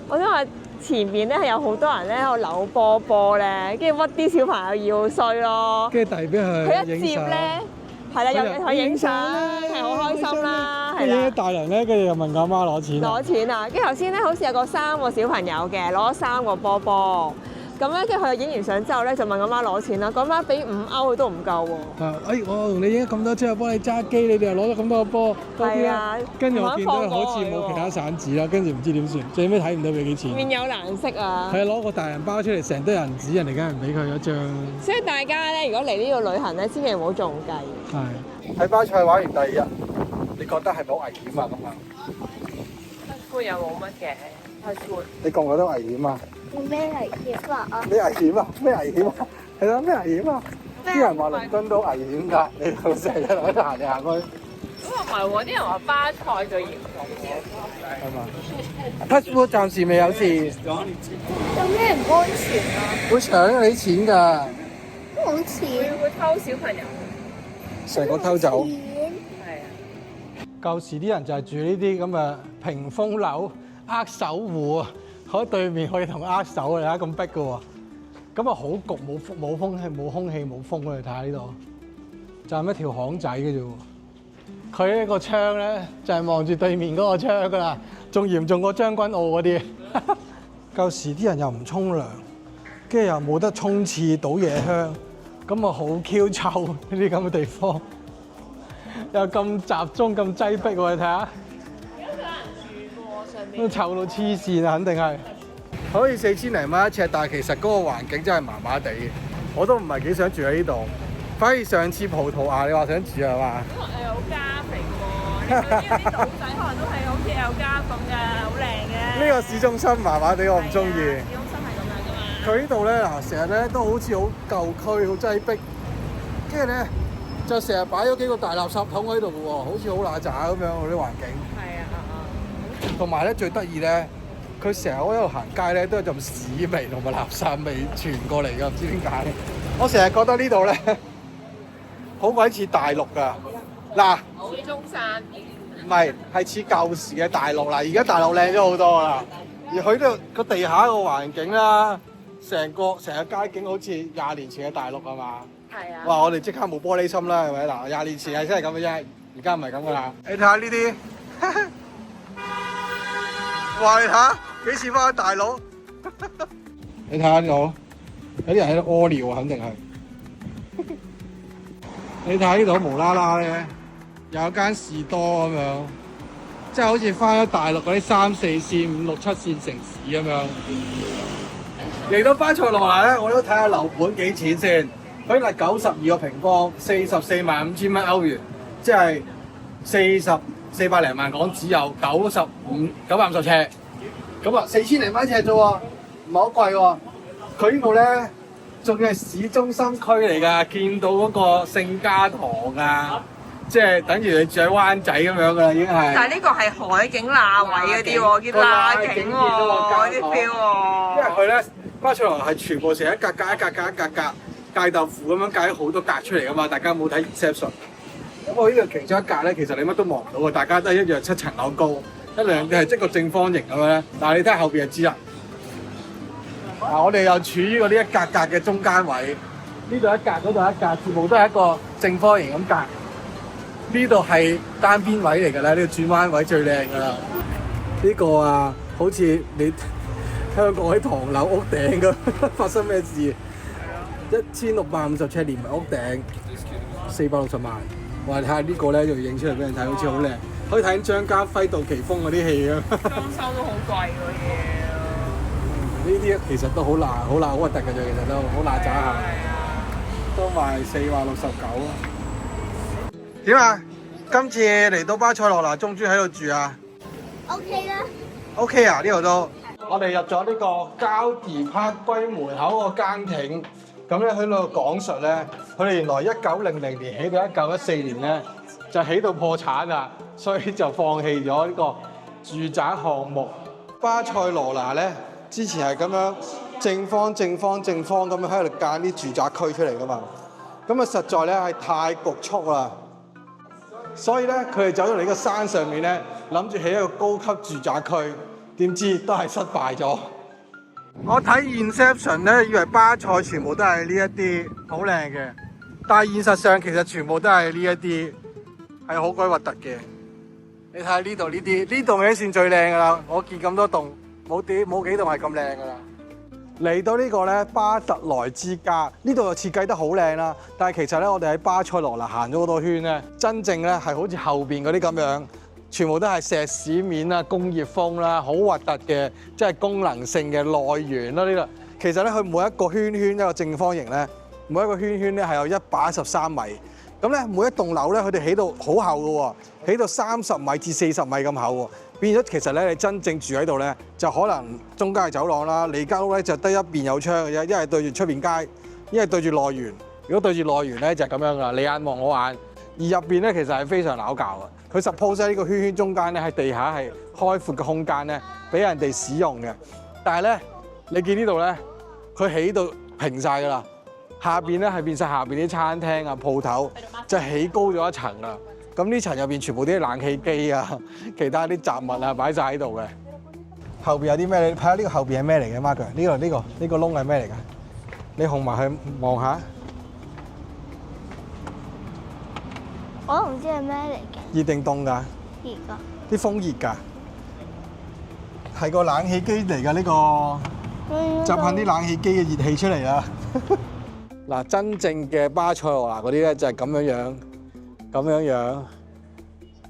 我想話前面咧係有好多人咧喺度扭波波咧，跟住屈啲小朋友要衰咯。跟住遞俾佢，佢一接咧，係啦，又同佢影相，係好開心啦，係跟住啲啦。大人咧，跟住又問阿媽攞錢。攞錢啊！跟住頭先咧，好似有個3個小朋友嘅，攞咗3個波波。咁咧，跟住佢影完相之後咧，就問阿媽攞錢啦。嗰媽俾5歐，佢都唔夠喎。我同你影咗咁多張，我幫你揸機，你哋又攞咗咁多個波，多啲啦。跟住我見到好似冇其他散紙啦，跟住唔知點算，最尾睇唔到俾幾錢。面有難色啊！係攞個大人包出嚟，成堆銀紙，人哋梗係唔俾佢一張。所以大家咧，如果嚟呢度旅行咧，千祈唔好中計。係喺巴塞玩完第2日，你覺得係咪好危險啊？咁啊？杯又冇乜嘅，係杯。你覺唔覺得危險啊？咩危險啊？咩危險啊？咩危險啊？係咯，咩危險啊？啲人話倫敦都危險㗎，你成日喺度行嚟行去。咁又唔係喎，啲人話巴塞最嚴重喎。係嘛？Passport 暫時未有事。有咩唔安全啊？會搶你啲錢㗎，冇錢，會偷小朋友。成個偷走。係啊。舊時啲人就係住呢啲咁嘅屏風樓、握手戶啊，喺對面可以同握手啊，而家咁逼嘅喎。咁啊好焗，冇風氣，冇空氣，冇風啊！你睇下呢度，就係一條巷仔嘅啫喎。佢呢個窗咧就係望住對面嗰個窗㗎啦，仲嚴重過將軍澳嗰啲。舊時啲人又唔沖涼，跟住又冇得沖廁倒夜香，咁啊好 Q 臭呢啲咁嘅地方，又咁集中咁擠迫喎！你睇下，都臭到黐線啊！肯定係。可以4000零蚊一尺，但係其實嗰個環境真係麻麻地，我都唔係幾想住喺呢度。反而上次葡萄牙你話想住係嘛？可能有家庭喎，呢啲島仔可能都係好似有家咁㗎，好靚嘅。呢個市中心麻麻地，我唔中意。市中心係咁樣㗎嘛。佢呢度咧嗱，成日咧都好似好舊區，好擠迫，跟住咧就成日擺咗幾個大垃圾桶喺度嘅喎，好似好乸渣咁樣嗰啲環境。係啊，同埋咧最得意咧，佢成日喺度行街咧都有陣屎味同埋垃圾味傳過嚟㗎，唔知點解。我成日覺得呢度咧好鬼似大陸㗎。嗱，市中山。唔係，係似舊時嘅大陸啦。而家大陸靚咗好多啦。而佢呢度個地下個環境啦，成個街景好似20年前嘅大陸係嘛？係啊。哇！我哋即刻冇玻璃心啦，係咪？嗱，20年前係真係咁嘅啫，而家唔係咁㗎啦。你睇下呢啲，哇！你睇下幾似翻大佬。你睇下呢度，有啲人喺度屙尿啊，肯定係。你睇下呢度無啦啦咧，有間士多咁樣，即係好似翻咗大陸嗰啲3、4線、5、6、7線城市咁樣。嚟到巴塞羅那咧，我都睇下樓盤幾錢先。佢係92個平方，44萬5千蚊歐元，即係400零萬港紙，有950尺。咁啊，4000零蚊一尺啫喎，唔係好貴喎。佢呢度咧仲係市中心區嚟㗎，見到嗰個聖家堂啊，即係等於你住喺灣仔咁樣㗎啦，已經係。但係呢個係海景罅位嗰啲喎，叫罅景喎，嗰啲 feel 喎。因為佢咧巴塞羅那係全部成一格格一格格一格格戒豆腐咁樣戒咗好多格出嚟㗎嘛，大家冇睇 reception。咁我呢度其中一格咧，其實你乜都望唔到㗎，大家都係一樣7層樓高，一樣係即個正方形咁樣咧。但係你睇下後邊就知啦。嗱，我哋又處於嗰啲一格格嘅中間位，呢度一格，嗰度一格，全部都係一個正方形咁格。呢度係單邊位嚟㗎啦，呢個轉彎位最靚㗎啦。呢個啊，好似你香港喺唐樓屋頂咁，發生咩事？1650尺連埋屋頂，460萬。哇！睇下呢個咧，就影出嚟俾人睇，好似好靚，可以睇緊張家輝、杜琪峰嗰啲戲啊。裝修都好貴喎嘢。呢啲其實都好好核突嘅啫，其實都好乸渣下，都賣469啊。點啊？今次嚟到巴塞羅那，終於喺度住啊 OK 啦。 ？OK 啊，呢度都。我哋入咗呢個交迪帕龜門口個更亭，咁咧喺度講述咧，佢哋原來1900年起到1914年咧，就起到破產啦，所以就放棄咗呢個住宅項目。巴塞羅那咧。之前係咁樣正方咁樣喺度間啲住宅區出嚟噶嘛，咁啊實在咧係太局促啦，所以咧佢哋走到嚟呢個山上面咧，諗住起一個高級住宅區，點知都係失敗咗。我睇 Inception 咧，以為巴塞全部都係呢一啲好靚嘅，但係現實上其實全部都係呢一啲係好鬼核突嘅。你睇下呢度呢啲，呢棟已經算最靚噶啦。我見咁多棟，冇幾棟係咁靚噶啦。嚟到呢個咧巴特萊之家，呢度又設計得好靚啦。但係其實咧，我哋喺巴塞羅那行咗好多圈咧，真正咧係好似後邊嗰啲咁樣，全部都係石屎面啦、工業風啦，好核突嘅，即係功能性嘅內園啦。呢度其實咧，佢每一個圈圈一個正方形咧，每一個圈圈咧係有113米。咁咧每一棟樓咧，佢哋起到好厚嘅喎，起到30米至40米咁厚喎。變咗其實咧，你真正住喺度咧，就可能中間係走廊啦，你間屋咧就得一邊有窗嘅啫，一係對住出邊街，一係對住內園。如果對住內園咧就係咁樣噶，你眼望我眼。而入邊咧其實係非常拗教嘅。佢 suppose 喺呢個圈圈中間咧，喺地下係開闊嘅空間咧，俾人哋使用嘅。但係咧，你見呢度咧，佢起到平晒㗎啦，下邊咧係變晒下邊啲餐廳啊、鋪頭，就起高咗一層啦。咁呢層入邊全部啲冷氣機啊，其他啲雜物啊擺晒喺度嘅。後邊有啲咩？你睇下呢個後邊係咩嚟嘅 Margaret？呢個窿係咩嚟㗎？你紅埋去望下。我都唔知係咩嚟嘅。熱定凍㗎？熱㗎。啲風熱㗎。係個冷氣機嚟㗎呢個。就噴啲冷氣機嘅熱氣出嚟啦。嗱，真正嘅巴塞羅那嗰啲咧就係咁樣樣。咁樣樣，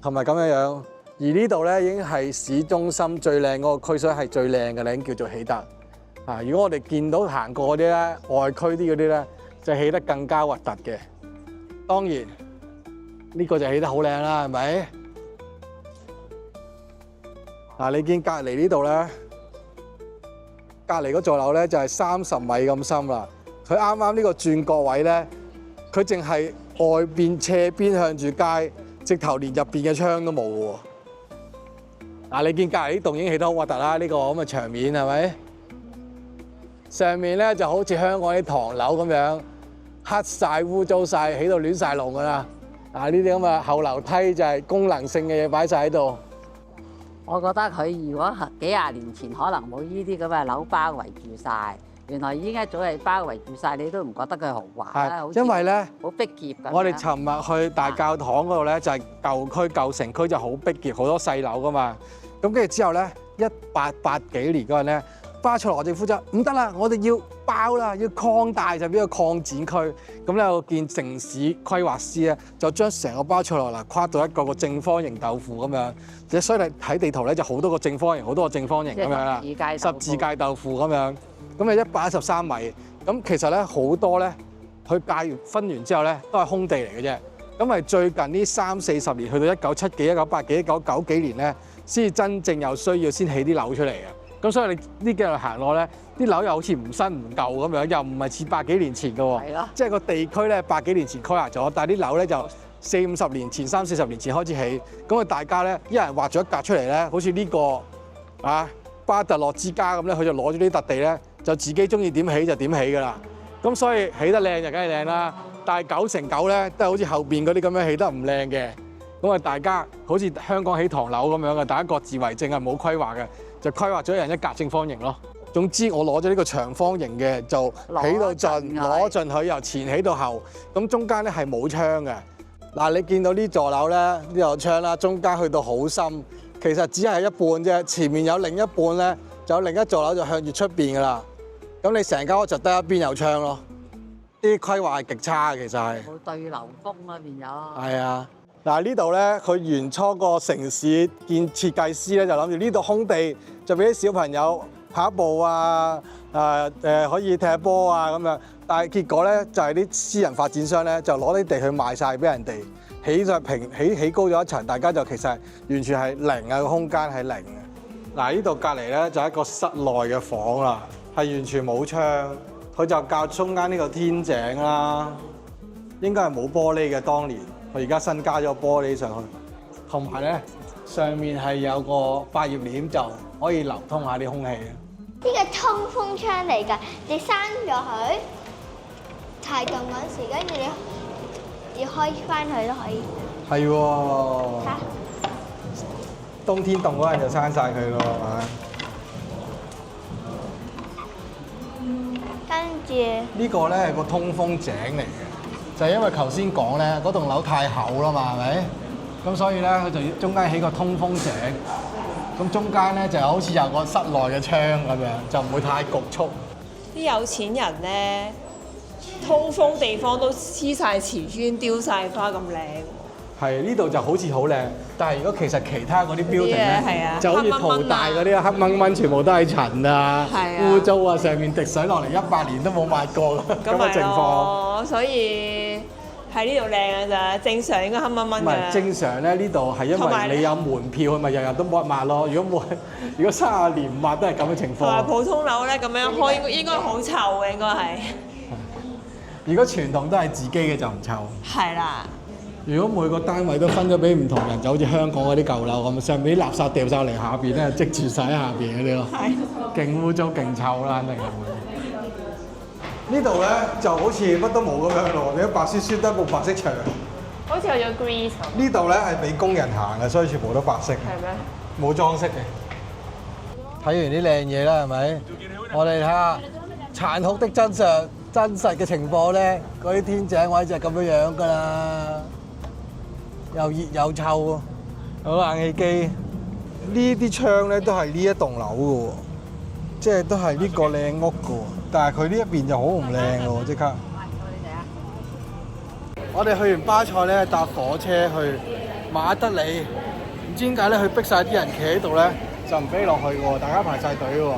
同埋咁樣樣，而呢度咧已經係市中心最靚嗰個區，所以係最靚嘅咧，已經叫做喜德。啊，如果我哋見到行過嗰啲咧，外區啲嗰啲咧，就起得更加核突嘅。當然，呢個就起得好靚啦，係咪？嗱，你見隔離呢度咧，隔離嗰座樓咧就係30米咁深啦。佢啱啱呢個轉角位咧，佢淨係外邊斜邊向住街，直頭連入邊嘅窗都冇喎。嗱，你見隔離呢棟已經起得好核突啦，呢個咁嘅場面係咪？上面咧就好似香港啲唐樓咁樣，黑晒、污糟晒，起到亂晒龍㗎啦。嗱，呢啲咁嘅後樓梯就係功能性嘅嘢擺晒喺度。我覺得佢如果幾廿年前可能冇呢啲咁嘅樓包圍住晒。原來已經一早係包圍住晒，你都唔覺得佢豪華啦。因為咧好逼仄咁。我哋尋日去大教堂嗰度咧，就係舊區舊城區就好逼仄，好多細樓噶嘛。咁跟住之後咧，1880幾年嗰陣咧，巴塞羅那政府就唔得啦，我哋要包啦，要擴大就變個擴展區。咁咧，我見城市規劃師咧，就將成個巴塞羅那跨到一個正方形豆腐咁樣。所以你睇地圖咧，就好多個正方形，好多個正方形咁樣啦。十字界豆腐咁樣。咁啊113米，咁其實咧好多咧，佢界完分完之後咧，都係空地嚟嘅啫。咁係最近呢30-40年，去到1970幾、1980幾、1990幾年咧，先至真正有需要先起啲樓出嚟嘅。咁所以你呢幾日行落咧，啲樓又好似唔新唔舊咁樣，又唔係似100幾年前嘅喎。係咯。即係個地區咧100幾年前規劃咗，但係啲樓咧就40-50年前、30-40年前開始起。咁啊大家咧一人畫咗一格出嚟咧，好似呢個啊巴特洛之家咁咧，佢就攞咗啲笪地咧。就自己中意點起就點起㗎啦，咁所以起得靚就梗係靚啦，但係9成9咧都係好似後邊嗰啲咁樣起得唔靚嘅，咁啊大家好似香港起唐樓咁樣嘅，大家各自為政係冇規劃嘅，就規劃咗一人一格正方形咯。總之我攞咗呢個長方形嘅就起到盡，攞盡佢由前起到後，咁中間咧係冇窗嘅。嗱，你見到呢座樓咧呢度有窗啦，中間去到好深，其實只係一半啫，前面有另一半咧，就有另一座樓就向住出邊㗎啦。咁你成間屋就得一邊有窗咯，啲規劃係極差嘅，其實係。冇對流風啊，變咗。係啊，嗱呢度咧，佢原初個城市建設計師咧就諗住呢度空地就俾啲小朋友跑步啊，可以踢波啊咁樣，但係結果咧就係啲私人發展商咧就攞啲地去賣晒俾人哋，起高咗一層，大家就其實完全係零啊，個空間係零嘅。嗱呢度隔離咧就係一個室內嘅房啦。係完全冇窗，佢就較中間呢個天井啦，應該係冇玻璃嘅當年，佢而家新加咗玻璃上去，同埋咧上面係有個百葉簾，就可以流通下啲空氣。呢個通風窗嚟㗎，你閂咗佢，太凍嗰時，跟住你要開翻佢都可以。係喎。冬天凍嗰陣就閂晒佢咯，係咪？跟住呢個咧係個通風井嚟嘅，就係因為頭先講咧嗰棟樓太厚啦嘛，係咪？咁所以咧佢就要中間起個通風井，咁中間咧就好似有個室內嘅窗咁樣，就唔會太局促。啲有錢人咧，通風地方都黐晒瓷磚、雕晒花咁靚。係呢度就好似好靚，但係如果其實其他嗰啲 building 咧係啊，就好似淘大嗰啲黑掹掹，全部都係塵啊、污糟啊，上面滴水落嚟100年都冇抹過咁嘅情況。所以喺呢度靚㗎咋，正常應該黑掹掹㗎。唔係正常咧，呢度係因為你有門票，佢咪日日都抹咯。如果30年唔抹都係咁嘅情況。同埋普通樓咧咁樣開應該好臭嘅，應該係。如果傳統都係自己嘅就唔臭。係啦。如果每個單位都分咗俾唔同人，就好似香港嗰啲舊樓咁，上面啲垃圾掉晒嚟下邊咧，積住晒喺下邊嗰啲咯，勁污糟勁臭啦，肯定係。呢度咧就好似乜都冇咁樣咯，你都白雪雪得部白色牆。好似有咗 grease 咁。呢度咧係俾工人行嘅，所以全部都白色。係咩？冇裝飾嘅。睇完啲靚嘢啦，係咪？我哋睇下殘酷的真相、真實嘅情況咧，嗰啲天井位就係咁樣樣㗎啦。又熱又臭喎，有冷氣機。呢啲窗咧都係呢一棟樓嘅喎，即係都係呢個靚屋嘅喎。但係佢呢一邊就好唔靚嘅喎，即刻。我哋去完巴塞咧，搭火車去馬德里，唔知點解咧，佢逼晒啲人企喺度咧，就唔俾落去嘅喎，大家排晒隊嘅喎。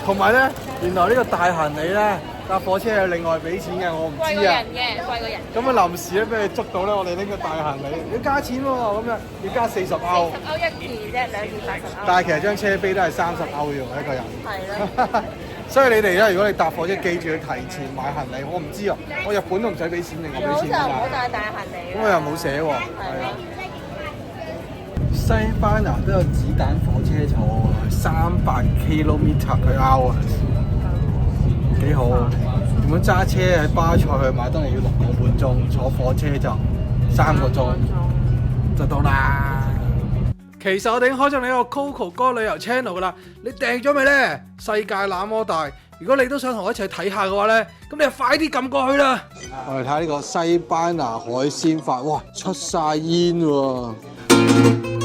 同埋咧，原來呢個大行李咧，搭火車係另外俾錢嘅，我唔知啊。貴過人嘅，貴過人。咁啊臨時咧俾佢捉到咧，我哋拎個大行李要加錢喎，咁樣要加40歐。40歐一件啫，2件80歐。但係其實張車飛都係30歐嘅喎，一個人。係咯。所以你哋咧，如果你搭火車，記住要提前買行李。我唔知啊，我日本都唔使俾錢定我俾錢㗎？唔好帶大行李。咁我又冇寫喎。係咯。西班牙都有子彈火車坐，300 km/h，幾好。如果揸車喺巴塞去馬德里要6個半鐘，坐火車就3個鐘就到啦。其實我哋已經開咗你一個 Coco 哥旅遊 channel 噶啦，你訂咗未呢？世界那麼大，如果你都想同我一齊睇下嘅話呢，咁你就快啲撳過去啦。我哋睇下呢個西班牙海鮮飯，哇，出晒煙喎！